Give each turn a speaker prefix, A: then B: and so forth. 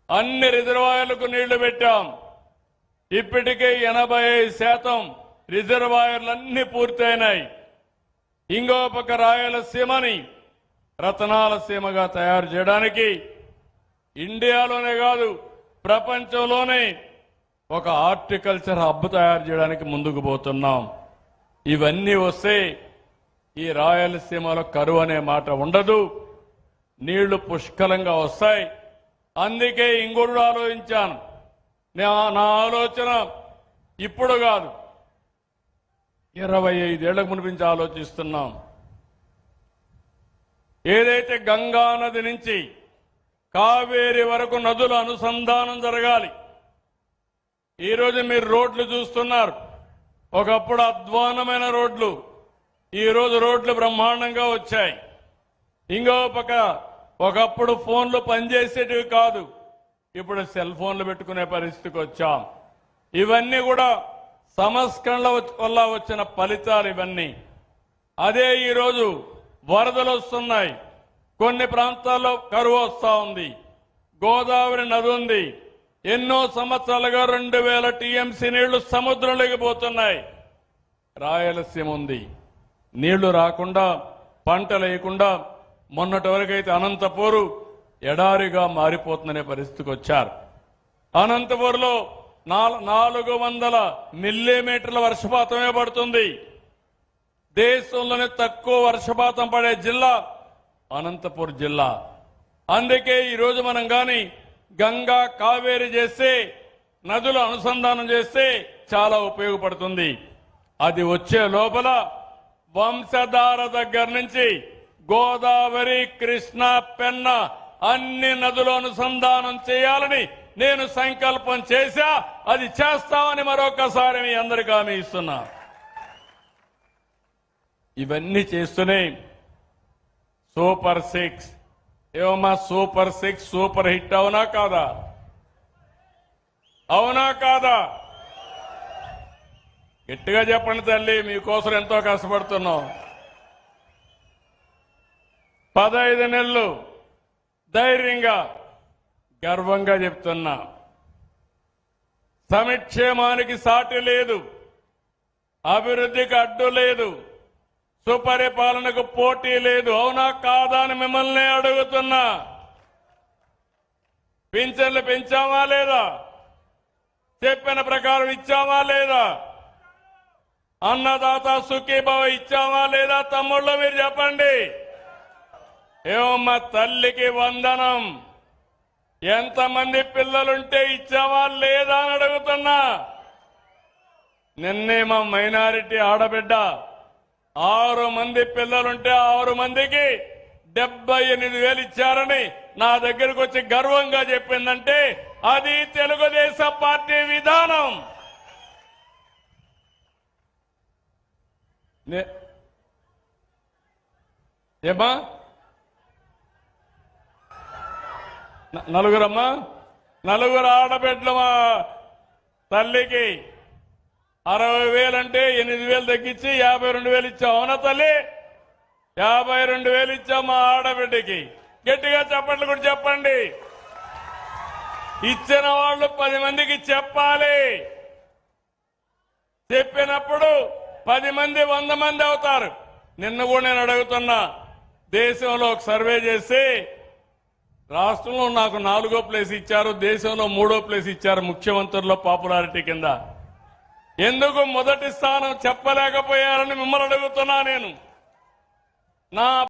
A: అన్ని రిజర్వాయర్లకు నీళ్లు పెట్టాం. ఇప్పటికే 85% రిజర్వాయర్లన్నీ పూర్తయినాయి. ఇంకో పక్క రాయలసీమని రతనాల సీమగా తయారు చేయడానికి ఇండియాలోనే కాదు ప్రపంచంలోనే ఒక హార్టికల్చర్ హబ్ తయారు చేయడానికి ముందుకు పోతున్నాం. ఇవన్నీ వస్తే ఈ రాయలసీమలో కరువు అనే మాట ఉండదు, నీళ్లు పుష్కలంగా వస్తాయి. అందుకే ఇంకొకటి ఆలోచించాను. నా ఆలోచన ఇప్పుడు కాదు, 25 ఏళ్లకు మునిపించి ఆలోచిస్తున్నాం. ఏదైతే గంగా నది నుంచి కావేరి వరకు నదుల అనుసంధానం జరగాలి. ఈరోజు మీరు రోడ్లు చూస్తున్నారు. ఒకప్పుడు అధ్వానమైన రోడ్లు, ఈరోజు రోడ్లు బ్రహ్మాండంగా వచ్చాయి. ఇంకో పక్క ఒకప్పుడు ఫోన్లు పనిచేసేటివి కాదు, ఇప్పుడు సెల్ ఫోన్లు పెట్టుకునే పరిస్థితికి వచ్చాం. ఇవన్నీ కూడా సంస్కరణల వల్ల వచ్చిన ఫలితాలు ఇవన్నీ. అదే ఈరోజు వరదలు వస్తున్నాయి, కొన్ని ప్రాంతాల్లో కరువు వస్తూ ఉంది. గోదావరి నది ఉంది, ఎన్నో సంవత్సరాలుగా 2000 టీఎంసీ నీళ్లు సముద్రంలోకి పోతున్నాయి. రాయలసీమ ఉంది, నీళ్లు రాకుండా పంటలు వేయకుండా మొన్నటి వరకైతే అనంతపూరు ఎడారిగా మారిపోతుందనే పరిస్థితికి వచ్చారు. అనంతపూర్లో 400 మిల్లీమీటర్ల వర్షపాతమే పడుతుంది. దేశంలోనే తక్కువ వర్షపాతం పడే జిల్లా అనంతపూర్ జిల్లా. అందుకే ఈరోజు మనం గాని గంగా కావేరి చేస్తే, నదులు అనుసంధానం చేస్తే చాలా ఉపయోగపడుతుంది. అది వచ్చే లోపల వంశధార దగ్గర నుంచి గోదావరి, కృష్ణ, పెన్న అన్ని నదులు అనుసంధానం చేయాలని నేను సంకల్పం చేశా. అది చేస్తామని మరొకసారి మీ అందరికీ హామీ ఇస్తున్నా. ఇవన్నీ చేస్తూనే సూపర్ 6 ఏమమ్మా, సూపర్ 6 సూపర్ హిట్ అవునా కాదా? అవునా కాదా? గట్టిగా చెప్పండి తల్లి, మీకోసం ఎంతో కష్టపడుతున్నాం. 15 నెలలు ధైర్యంగా గర్వంగా చెప్తున్నా, సంక్షేమానికి సాటి లేదు, అభివృద్ధికి అడ్డు లేదు, సుపరిపాలనకు పోటీ లేదు. అవునా కాదా అని మిమ్మల్ని అడుగుతున్నా. పింఛన్లు పెంచామా లేదా? చెప్పిన ప్రకారం ఇచ్చామా లేదా? అన్నదాత సుఖీభావ ఇచ్చామా లేదా? తమ్ముళ్ళు మీరు చెప్పండి. ఏమమ్మా, తల్లికి వందనం ఎంతమంది పిల్లలుంటే ఇచ్చామా లేదా అని అడుగుతున్నా. నిన్నే మా మైనారిటీ ఆడబిడ్డ 6 మంది పిల్లలుంటే 6 మందికి 78,000 ఇచ్చారని నా దగ్గరకు వచ్చి గర్వంగా చెప్పిందంటే అది తెలుగుదేశం పార్టీ విధానం. ఏమా నలుగురమ్మా, 4 ఆడబిడ్డలు మా తల్లికి 60,000 అంటే 8,000 తగ్గించి 52,000 ఇచ్చాం. అవునా తల్లి? 52,000 ఇచ్చాం మా ఆడబిడ్డకి. గట్టిగా చెప్పండి కూడా చెప్పండి. ఇచ్చిన వాళ్ళు 10 మందికి చెప్పాలి. చెప్పినప్పుడు 10 మంది 100 మంది అవుతారు. నిన్న కూడా నేను అడుగుతున్నా, దేశంలో ఒక సర్వే చేసి రాష్ట్రంలో నాకు 4వ ప్లేస్ ఇచ్చారు, దేశంలో 3వ ప్లేస్ ఇచ్చారు ముఖ్యమంత్రుల్లో పాపులారిటీ కింద. ఎందుకు మొదటి స్థానం చెప్పలేకపోయారని మిమ్మల్ని అడుగుతున్నా నేను. నా